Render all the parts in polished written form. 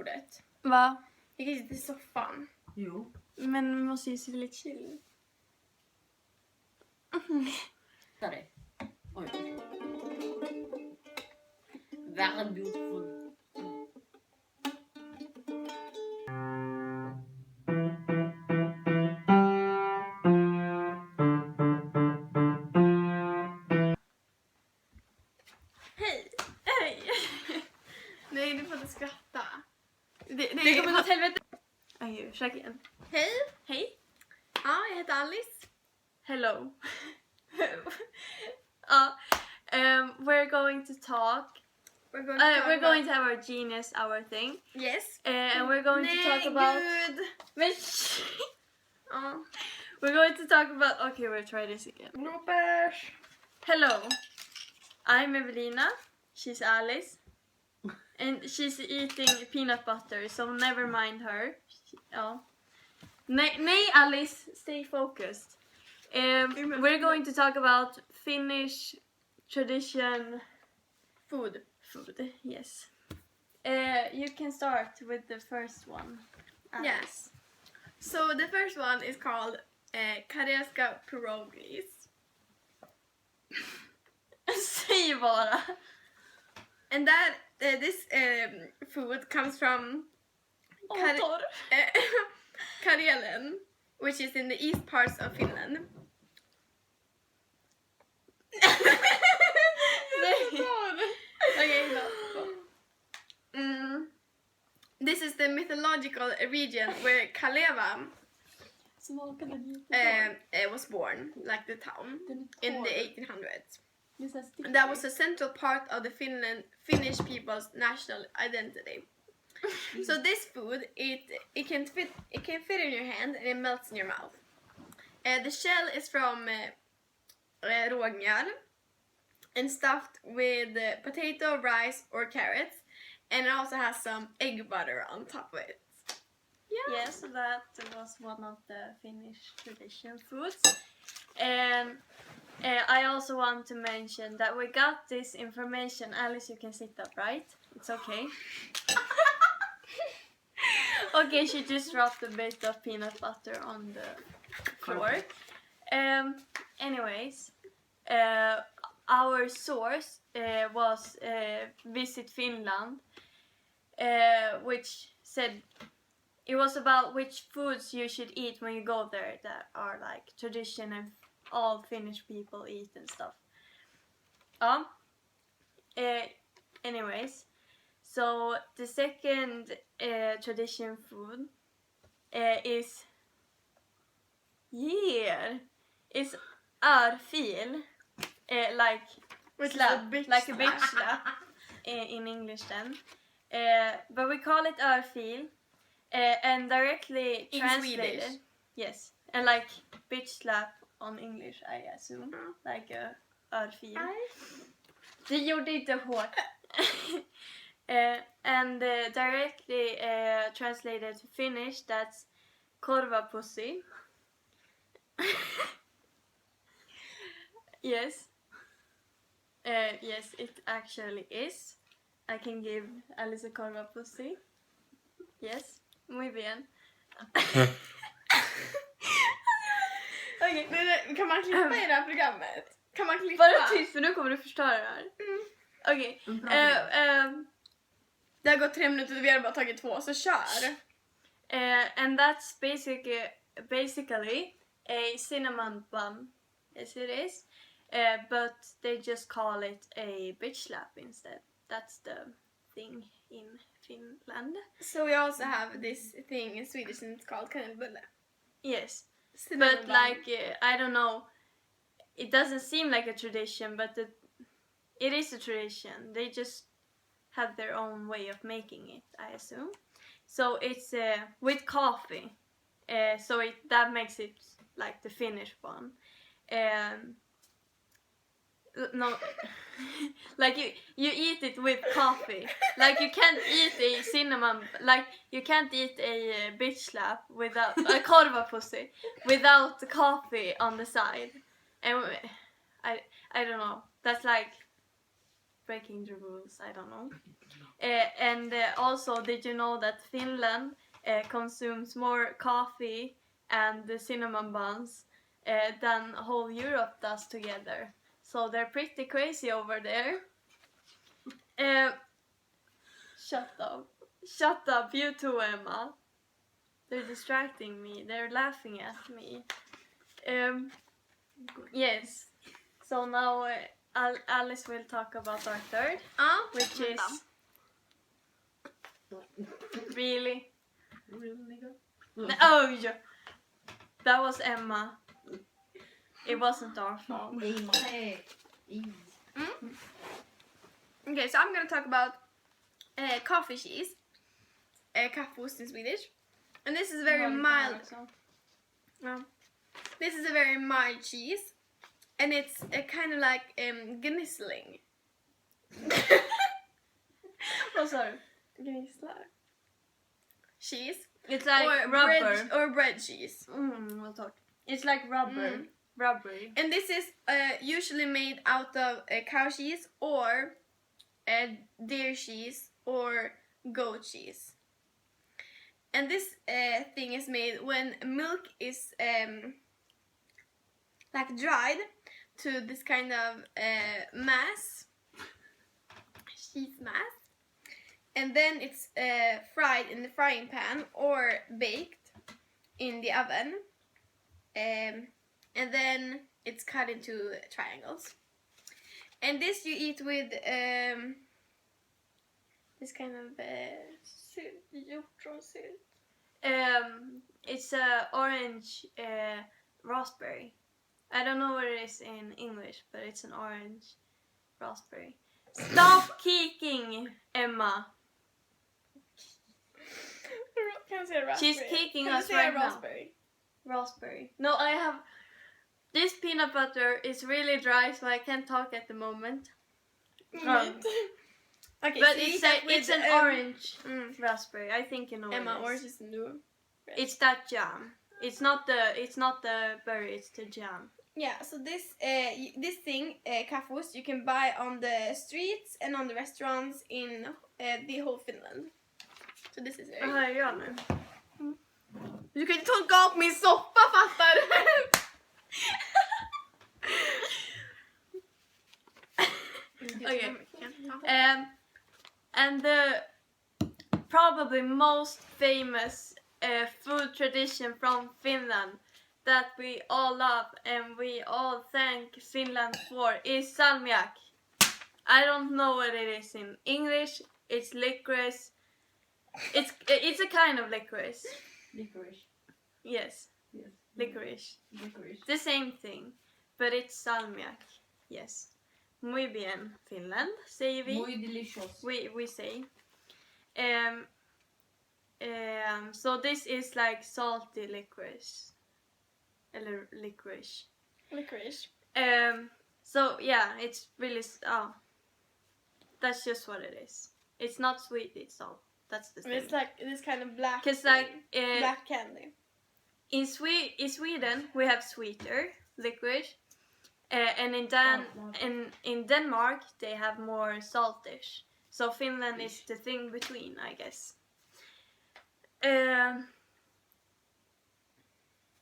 bordet. Va? Vi kan sitta i soffan. Jo. Men vi måste ju sitta lite chill. Sorry. Oj. Very beautiful. Hej! Hej! Nej, du får inte skratta. Det kommer gå åt helvete. Okej, försök igen. Hej! Hej. Ja, jag heter Alice. Hello. We're going to talk. We're going to, We're going to have our genius hour thing. Yes. And we're going to talk about... Gud! Men Ja. we're going to talk about... Okay, we'll try this again. Bloopers. Hello. I'm Evelina. She's Alice. And she's eating peanut butter, so never mind her. Oh. Nay, Alice, stay focused. We're going to talk about Finnish tradition Food. food. Yes. You can start with the first one. Alice. Yes. So the first one is called Karelska pierogies. Säg bara. And that this food comes from Torr. Karelen, which is in the east parts of Finland. Okay, no. This is the mythological region where Kaleva was born, like the town, in the 1800s. That was a central part of the Finnish people's national identity. So this food, it can fit in your hand and it melts in your mouth. The shell is from rågmjöl and stuffed with potato, rice, or carrots, and it also has some egg butter on top of it. Yeah. Yes, that was one of the Finnish tradition foods. And I also want to mention that we got this information. Alice, you can sit up, right? It's okay. Okay, she just dropped a bit of peanut butter on the floor. Anyways, our source was Visit Finland, which said it was about which foods you should eat when you go there that are like tradition and all Finnish people eat and stuff. Anyways, so the second tradition food is örfil, like Which is slap, a bitch like a slap. bitch slap in English then. But we call it örfil, and directly In translated. Swedish. Yes, and like bitch slap on English, I assume, like a örfil. Det gjorde inte hårt. And directly translated to Finnish, that's korvapussy. Yes. Yes, it actually is. I can give Alice a korvapussy. Yes, muy bien. Okej, kan man klippa i det här programmet? Kan man klippa? Bara tyst, för nu kommer du förstöra det här. Okej. Det har gått 3 minuter och vi har bara tagit 2, så kör! And that's basically a cinnamon bun. Yes, it is. But they just call it a bitch slap instead. That's the thing in Finland. So we also have this thing in Swedish and it's called kanelbulle. Yes. Cinnamon But bun. like, I don't know. It doesn't seem like a tradition, but it is a tradition. They just have their own way of making it, I assume. So it's with coffee. So that makes it like the Finnish one. No, like you eat it with coffee. Like you can't eat a cinnamon, like you can't eat a bitch slap without a korvapussy without the coffee on the side. And I don't know. That's like breaking the rules. I don't know. And also, did you know that Finland consumes more coffee and the cinnamon buns than whole Europe does together? So they're pretty crazy over there. Shut up. Shut up, you too, Emma. They're distracting me. They're laughing at me. Yes. So now Alice will talk about our third, which is really. Oh, yeah. That was Emma. It wasn't our fault. Okay, so I'm gonna talk about coffee cheese. Kaffeost in Swedish. And this is very mild. This is a very mild cheese. And it's kind of like gnissling. Oh, sorry. Gnisslar. Cheese. It's like or rubber. Bread cheese. We'll talk. It's like rubber. Rubbery. And this is usually made out of cow cheese or deer cheese or goat cheese. And this thing is made when milk is like dried to this kind of mass, cheese mass. And then it's fried in the frying pan or baked in the oven. And then it's cut into triangles. And this you eat with this kind of sylt. It's a orange raspberry. I don't know what it is in English, but it's an orange raspberry. Stop kicking, Emma. Can I say raspberry? She's kicking Can us I say right raspberry? now. Raspberry. No, I have. This peanut butter is really dry, so I can't talk at the moment. Okay, But so it's an orange raspberry. I think you know. Emma, what it orange is. is new. It's that jam. It's not the berry. It's the jam. Yeah, so this thing, kaffeost, you can buy on the streets and on the restaurants in the whole Finland. Så this is very... Här gör nu. Du kan inte tolka upp min soppa, fattar du? Okay. And the probably most famous food tradition from Finland that we all love and we all thank Finland for is salmiak. I don't know what it is in English. It's licorice. It's a kind of licorice. Licorice. Yes. Yes. Licorice. Licorice. The same thing, but it's salmiak. Yes. Muy bien, Finland, säger vi. Muy delicious. We say. So this is like salty licorice. Eller licorice. Licorice. So yeah, it's really that's just what it is. It's not sweet, it's salt. That's the thing. It's like this kind of black. 'Cause like black candy. in Sweden we have sweeter licorice, and in Denmark they have more saltish. So Finland is the thing between, I guess.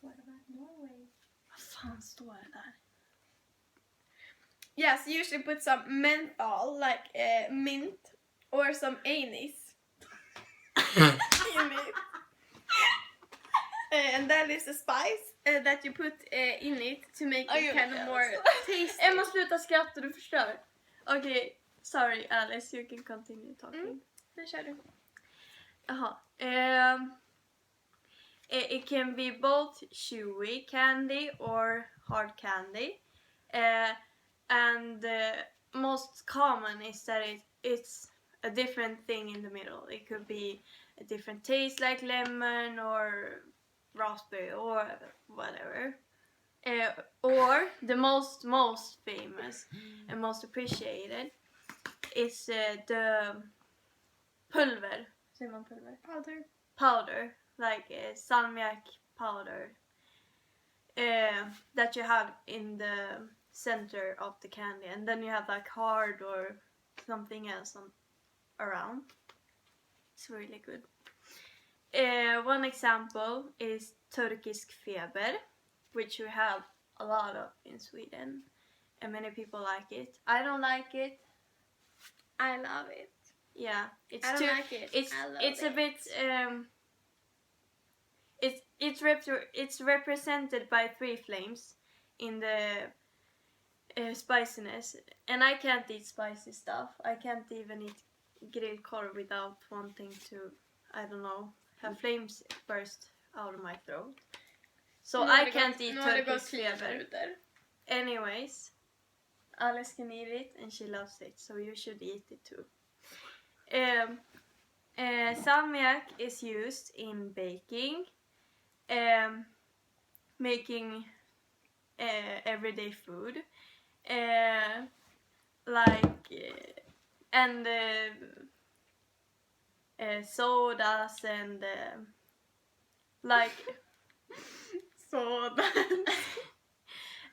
What about Norway? Vad fan står det där? Yes, you usually put some menthol, like mint, or some anise in it. And that is a spice that you put in it to make it kind of more tasty. Emma, sluta skratta, du förstör. Okay, sorry Alice, you can continue talking. Nu kör du. Jaha. It can be both chewy candy or hard candy. And the most common is that it's a different thing in the middle. It could be a different taste like lemon or raspberry or whatever. Or the most famous and most appreciated is the pulver. Säger man pulver? Powder, like salmiak powder that you have in the center of the candy, and then you have like hard or something else around. It's really good. One example is Turkisk feber, which we have a lot of in Sweden, and many people like it. I don't like it. I love it. Yeah, it's I don't too. like it. I love It's it. a bit. It's represented by 3 flames in the spiciness, and I can't eat spicy stuff. I can't even eat grilled korv without wanting to, I don't know, have flames burst out of my throat. So I can't eat Turkish feber. Anyways, Alice can eat it and she loves it, so you should eat it too. Salmiak is used in baking, making everyday food, and sodas and soda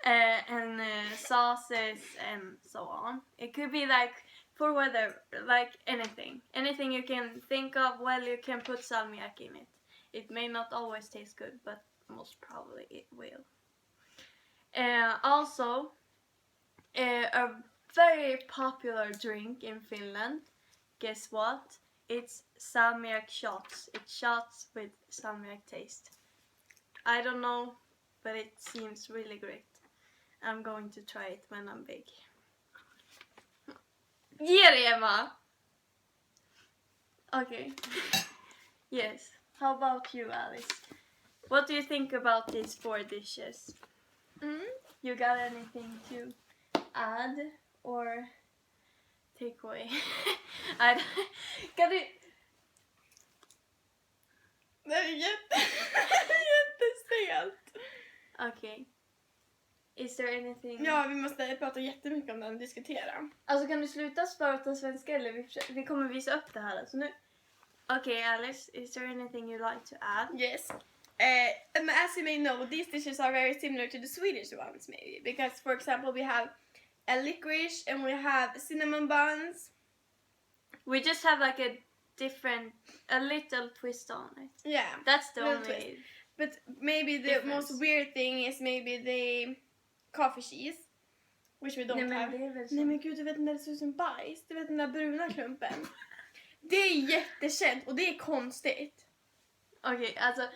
and sauces and so on. It could be like for weather, like anything you can think of. Well, you can put salmiak in it. It may not always taste good, but most probably it will. Also, a very popular drink in Finland. Guess what? It's salmiak shots. It's shots with salmiak taste. I don't know, but it seems really great. I'm going to try it when I'm big. Yeah, Emma! Okay. Yes. How about you, Alice? What do you think about these 4 dishes? You got anything to add or take away? Kan du... Det är jättestelt. Okay. Is there anything... Ja, vi måste prata jättemycket om den och diskutera. Alltså kan du sluta prata svenska eller vi kommer visa upp det här alltså nu. Okay, Alice, is there anything you'd like to add? Yes. As you may know, these dishes are very similar to the Swedish ones, maybe. Because, for example, we have a licorice and we have cinnamon buns. We just have like a little twist on it. Yeah. That's the little only... twist. But maybe the difference. most weird thing is maybe the coffee cheese. Which we don't have. Nej men gud, du vet den där ser ut som bajs. Du vet den där bruna klumpen. Det är jättekänt och det är konstigt. Okay, alltså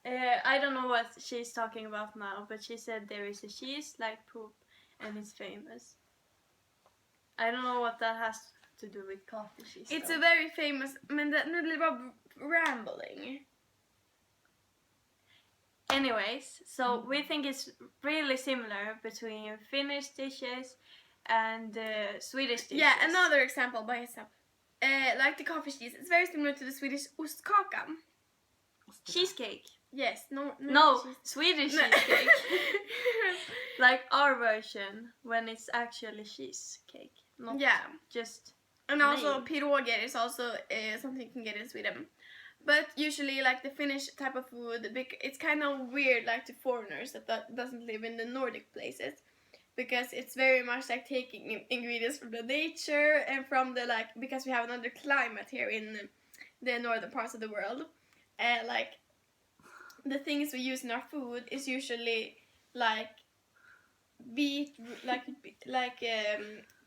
I don't know what she's talking about now, but she said there is a cheese like poop and it's famous. I don't know what that has to do with coffee cheese. It's a very famous, men nu blir det bara rambling. Anyways, so we think it's really similar between Finnish dishes and Swedish dishes. Yeah, another example by itself. Like the coffee cheese, it's very similar to the Swedish ostkaka. Cheesecake. Yes, no, Swedish cheesecake. Like our version, when it's actually cheesecake, not just. And also piroger is also something you can get in Sweden. But usually, like the Finnish type of food, it's kind of weird, like to foreigners that doesn't live in the Nordic places, because it's very much like taking ingredients from the nature and from the because we have another climate here in the northern parts of the world. Like the things we use in our food is usually like beet, like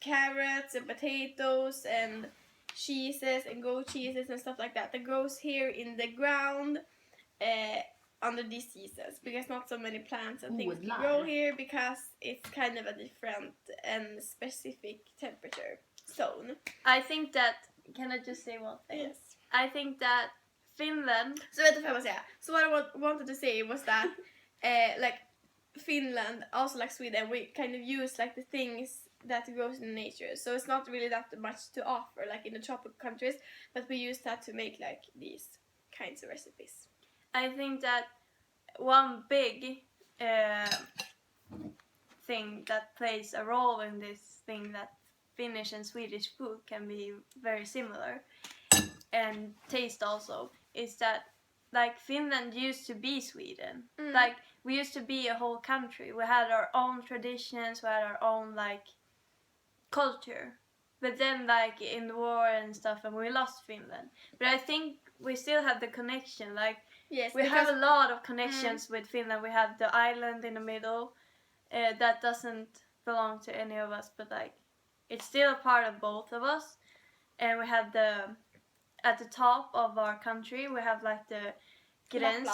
carrots and potatoes and cheeses and goat cheeses and stuff like that grows here in the ground under these seasons, because not so many plants and things can grow here because it's kind of a different and specific temperature zone. I think that, can I just say one thing? Yes. I think that Finland... So what I wanted to say was that like Finland, also like Sweden, we kind of use like the things that grows in nature. So it's not really that much to offer like in the tropical countries, but we use that to make like these kinds of recipes. I think that one big thing that plays a role in this thing that Finnish and Swedish food can be very similar and taste also is that like Finland used to be Sweden. Like we used to be a whole country. We had our own traditions, we had our own like culture. but then like in the war and stuff, and we lost Finland. But I think we still have the connection. Like Yes, we because have a lot of connections with Finland. We have the island in the middle that doesn't belong to any of us, but like it's still a part of both of us. And we have at the top of our country, we have like the gräns